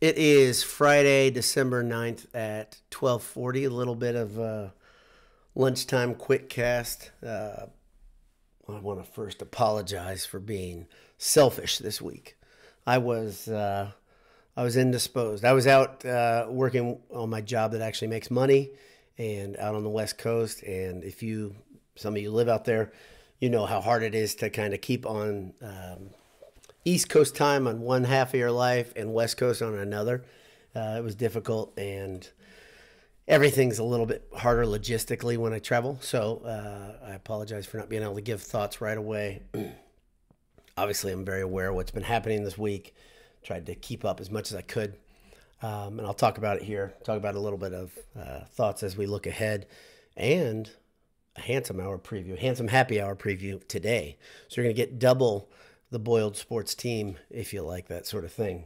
It is Friday, December 9th at 12:40. A little bit of lunchtime QuickCast. I want to first apologize for being selfish this week. I was indisposed. I was out working on my job that actually makes money, and out on the West Coast. And some of you live out there, you know how hard it is to kind of keep on East Coast time on one half of your life and West Coast on another. It was difficult, and everything's a little bit harder logistically when I travel. So I apologize for not being able to give thoughts right away. Obviously, I'm very aware of what's been happening this week. Tried to keep up as much as I could. And I'll talk about it here. Talk about a little bit of thoughts as we look ahead, and a handsome happy hour preview today. So you're going to get double the Boiled Sports team if you like that sort of thing.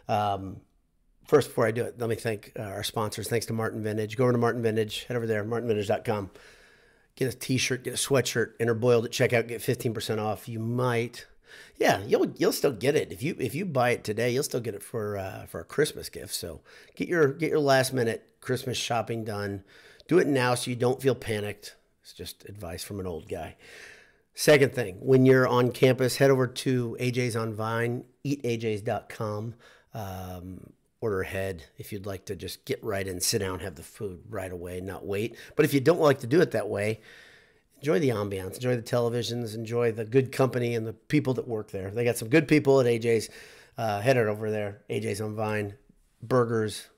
First, before I do it, let me thank our sponsors. Thanks to Martin Vintage. Go over to Martin Vintage. Head over there, martinvintage.com. Get a t-shirt, get a sweatshirt, enter Boiled at checkout, get 15% off. You might, you'll still get it. If you buy it today, you'll still get it for a Christmas gift. So get your last minute Christmas shopping done. Do it now so you don't feel panicked. It's just advice from an old guy. Second thing, when you're on campus, head over to AJ's on Vine, eatajs.com. Order ahead if you'd like to just get right in, sit down, have the food right away, not wait. But if you don't like to do it that way, enjoy the ambiance, enjoy the televisions, enjoy the good company and the people that work there. They got some good people at AJ's. Head it over there, AJ's on Vine, burgers,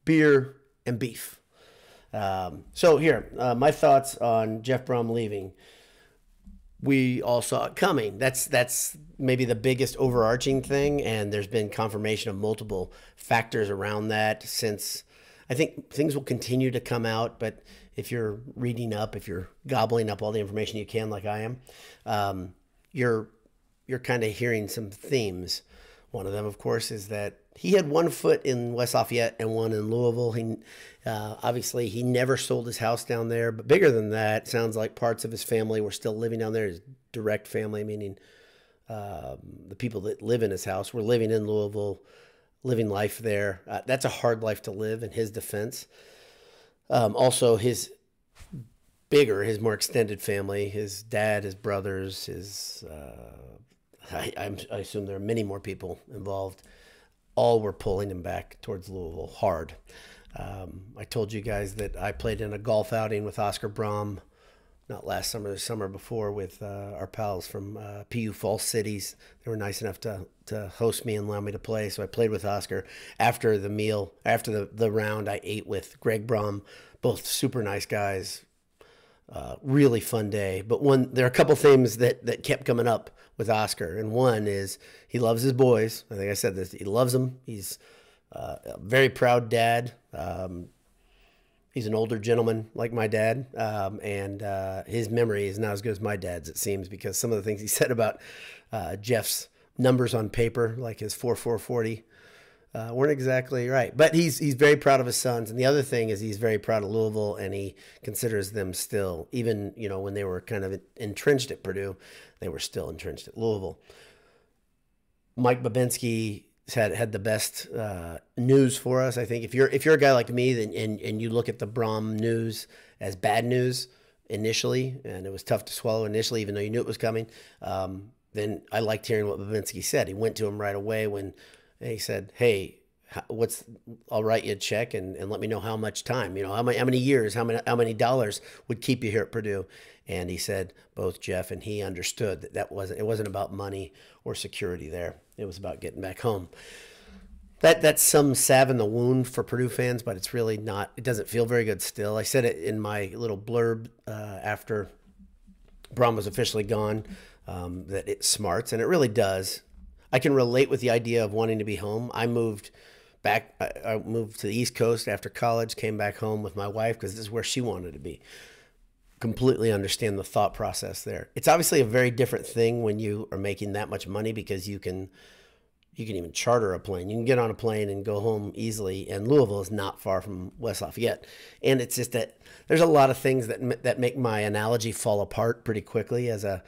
beer, and beef. So here, my thoughts on Jeff Brohm leaving. We all saw it coming. That's maybe the biggest overarching thing, and there's been confirmation of multiple factors around that since. I think things will continue to come out, but if you're reading up, if you're gobbling up all the information you can, like I am, you're kind of hearing some themes. One of them, of course, is that he had one foot in West Lafayette and one in Louisville. Obviously, he never sold his house down there. But bigger than that, sounds like parts of his family were still living down there. His direct family, meaning the people that live in his house, were living in Louisville, living life there. That's a hard life to live, in his defense. Also, his more extended family, his dad, his brothers, I assume there are many more people involved. All were pulling him back towards Louisville hard. I told you guys that I played in a golf outing with Oscar Brohm, not last summer, the summer before, with our pals from PU Falls Cities. They were nice enough to host me and allow me to play. So I played with Oscar. After the meal, after the round, I ate with Greg Brohm, both super nice guys. Really fun day. But there are a couple things that kept coming up with Oscar, and one is he loves his boys. I think I said this. He loves them. He's a very proud dad. He's an older gentleman like my dad, and his memory is not as good as my dad's, it seems, because some of the things he said about Jeff's numbers on paper, like his 4.440, weren't exactly right. But he's very proud of his sons. And the other thing is he's very proud of Louisville, and he considers them still, even when they were kind of entrenched at Purdue, they were still entrenched at Louisville. Mike Babinski had the best news for us. I think if you're a guy like me, and you look at the Brohm news as bad news initially, and it was tough to swallow initially, even though you knew it was coming, then I liked hearing what Babinski said. He went to him right away when he said, "Hey, I'll write you a check and let me know how much time, how many years, how many dollars would keep you here at Purdue." And he said both Jeff and he understood that it wasn't about money or security there. It was about getting back home. That's some salve in the wound for Purdue fans, but it's really not. It doesn't feel very good still. I said it in my little blurb after Brohm was officially gone, that it smarts, and it really does. I can relate with the idea of wanting to be home. I moved to the East Coast after college, came back home with my wife because this is where she wanted to be. Completely understand the thought process there. It's obviously a very different thing when you are making that much money, because you can even charter a plane. You can get on a plane and go home easily, and Louisville is not far from West Lafayette. And it's just that there's a lot of things that make my analogy fall apart pretty quickly. As a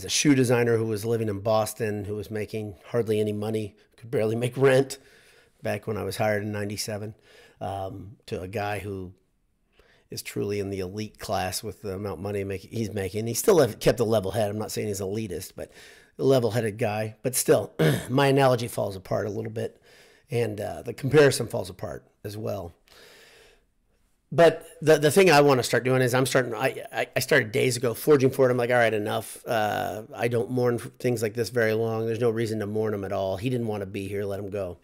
shoe designer who was living in Boston, who was making hardly any money, could barely make rent, back when I was hired in 97, to a guy who is truly in the elite class with the amount of money he's making. He still kept a level head. I'm not saying he's elitist, but a level-headed guy. But still, my analogy falls apart a little bit, and the comparison falls apart as well. But the thing I want to start doing is I started days ago forging forward. I'm like, all right, enough. I don't mourn things like this very long. There's no reason to mourn him at all. He didn't want to be here. Let him go.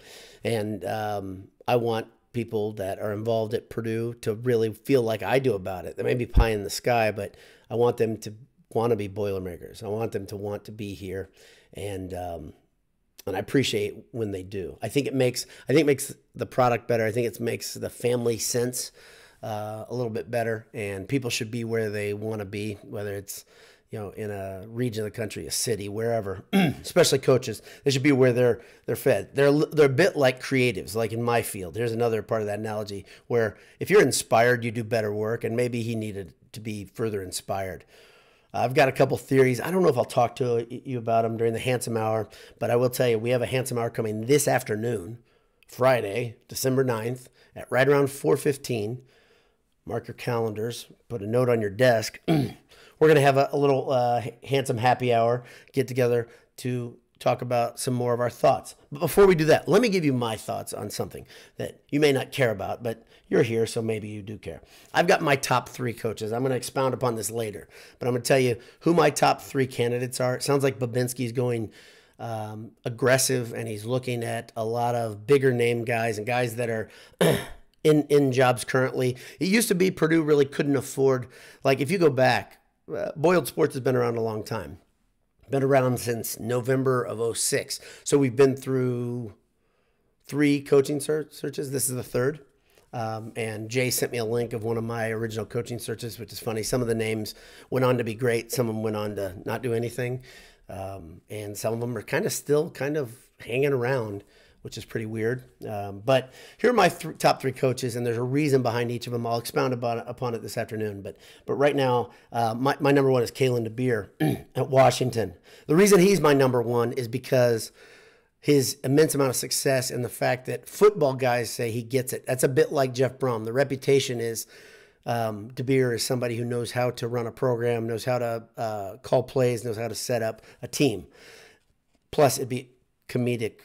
And I want people that are involved at Purdue to really feel like I do about it. They may be pie in the sky, but I want them to want to be Boilermakers. I want them to want to be here, and I appreciate when they do. I think it makes the product better. I think it makes the family sense a little bit better, and people should be where they want to be, whether it's in a region of the country, a city, wherever. Especially coaches, they should be where they're fed. They're a bit like creatives, like in my field. Here's another part of that analogy where if you're inspired, you do better work, and maybe he needed to be further inspired. I've got a couple theories. I don't know if I'll talk to you about them during the Handsome Hour, but I will tell you we have a Handsome Hour coming this afternoon, Friday, December 9th, at right around 4:15. Mark your calendars. Put a note on your desk. We're going to have a little Handsome Happy Hour get together to talk about some more of our thoughts. But before we do that, let me give you my thoughts on something that you may not care about, but you're here, so maybe you do care. I've got my top 3 coaches. I'm going to expound upon this later, but I'm going to tell you who my top 3 candidates are. It sounds like Babinski's going aggressive, and he's looking at a lot of bigger name guys and guys that are in jobs currently. It used to be Purdue really couldn't afford, like if you go back, Boiled Sports has been around a long time. Been around since November of 2006. So we've been through 3 coaching searches. This is the 3rd. And Jay sent me a link of one of my original coaching searches, which is funny. Some of the names went on to be great. Some of them went on to not do anything. And some of them are still hanging around, which is pretty weird. But here are my top 3 coaches, and there's a reason behind each of them. I'll expound upon it this afternoon. But right now, my number 1 is Kalen DeBeer at Washington. The reason he's my number 1 is because his immense amount of success and the fact that football guys say he gets it. That's a bit like Jeff Brohm. The reputation is DeBeer is somebody who knows how to run a program, knows how to call plays, knows how to set up a team. Plus, it'd be comedic,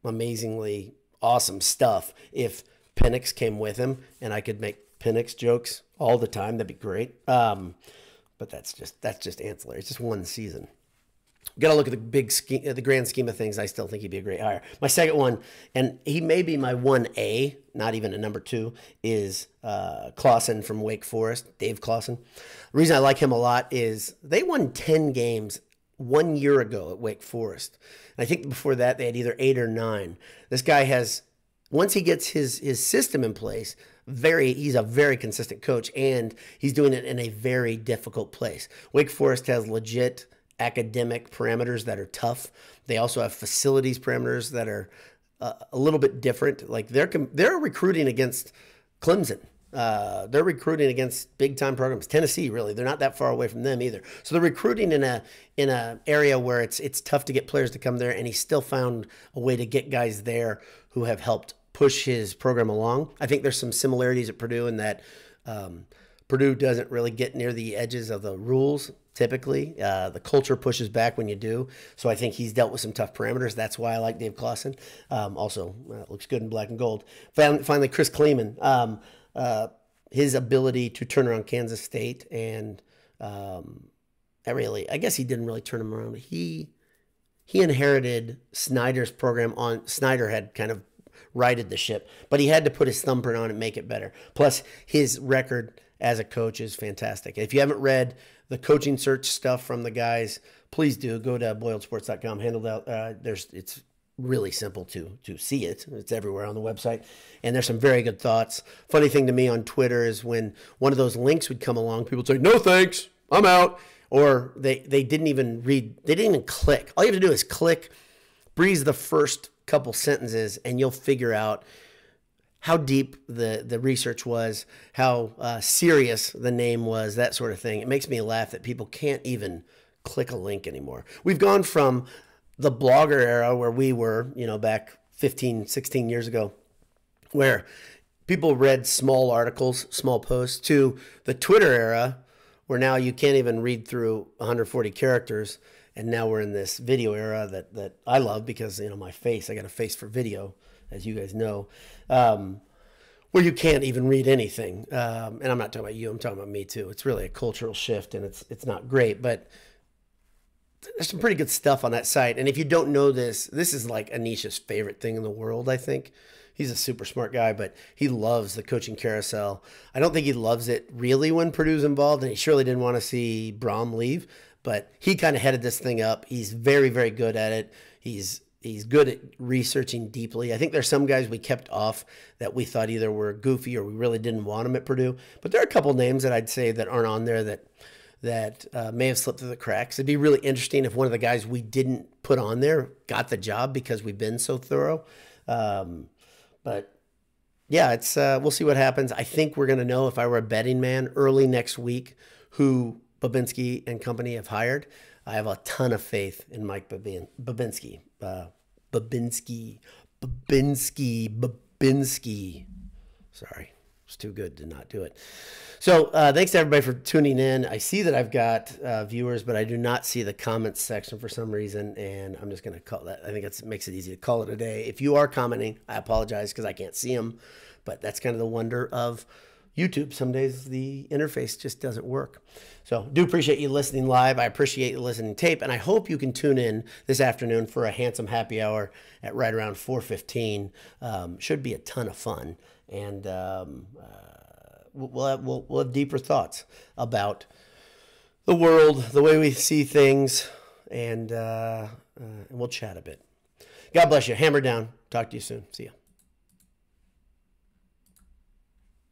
amazingly awesome stuff if Penix came with him and I could make Penix jokes all the time. That'd be great. But that's just ancillary. It's just one season. Got to look at the grand scheme of things. I still think he'd be a great hire. My second one, and he may be my 1A, not even a number 2, is Clausen from Wake Forest, Dave Clausen. The reason I like him a lot is they won 10 games 1 year ago at Wake Forest. And I think before that they had either 8 or 9. This guy has, once he gets his system in place, he's a very consistent coach, and he's doing it in a very difficult place. Wake Forest has legit academic parameters that are tough. They also have facilities parameters that are a little bit different. Like they're recruiting against Clemson. They're recruiting against big time programs. Tennessee, really, they're not that far away from them either. So they're recruiting in a area where it's tough to get players to come there, and he still found a way to get guys there who have helped push his program along. I think there's some similarities at Purdue in that Purdue doesn't really get near the edges of the rules. Typically, the culture pushes back when you do. So I think he's dealt with some tough parameters. That's why I like Dave Clausen. Also, looks good in black and gold. Finally, Chris Kleeman. His ability to turn around Kansas State, and I guess he didn't really turn him around. He inherited Snyder's program. Snyder had kind of righted the ship, but he had to put his thumbprint on it and make it better. Plus, his record as a coach is fantastic. If you haven't read the coaching search stuff from the guys, please do. Go to boiledsports.com. Handled out. It's really simple to see it. It's everywhere on the website. And there's some very good thoughts. Funny thing to me on Twitter is when one of those links would come along, people would say, no thanks, I'm out. Or they didn't even read, they didn't even click. All you have to do is click, breeze the first couple sentences, and you'll figure out how deep the research was, how serious the name was, that sort of thing. It makes me laugh that people can't even click a link anymore. We've gone from the blogger era where we were, back 15, 16 years ago, where people read small articles, small posts, to the Twitter era, where now you can't even read through 140 characters. And now we're in this video era that I love because, you know, my face, I got a face for video, as you guys know, where you can't even read anything. And I'm not talking about you, I'm talking about me too. It's really a cultural shift, and it's not great, but there's some pretty good stuff on that site. And if you don't know this, this is like Anisha's favorite thing in the world, I think. He's a super smart guy, but he loves the coaching carousel. I don't think he loves it really when Purdue's involved, and he surely didn't want to see Brohm leave, but he kind of headed this thing up. He's very, very good at it. He's good at researching deeply. I think there's some guys we kept off that we thought either were goofy or we really didn't want them at Purdue. But there are a couple names that I'd say that aren't on there that may have slipped through the cracks. It'd be really interesting if one of the guys we didn't put on there got the job because we've been so thorough. But yeah, it's we'll see what happens. I think we're going to know, if I were a betting man, early next week who Babinski and company have hired. I have a ton of faith in Mike Babinski. Babinski. Sorry, it's too good to not do it. So thanks to everybody for tuning in. I see that I've got viewers, but I do not see the comments section for some reason, and I'm just going to call that. I think it makes it easy to call it a day. If you are commenting, I apologize because I can't see them, but that's kind of the wonder of YouTube. Some days the interface just doesn't work. So do appreciate you listening live. I appreciate you listening tape, and I hope you can tune in this afternoon for a handsome happy hour at right around 4:15. Should be a ton of fun, and we'll have deeper thoughts about the world, the way we see things, and we'll chat a bit. God bless you. Hammer down. Talk to you soon. See ya.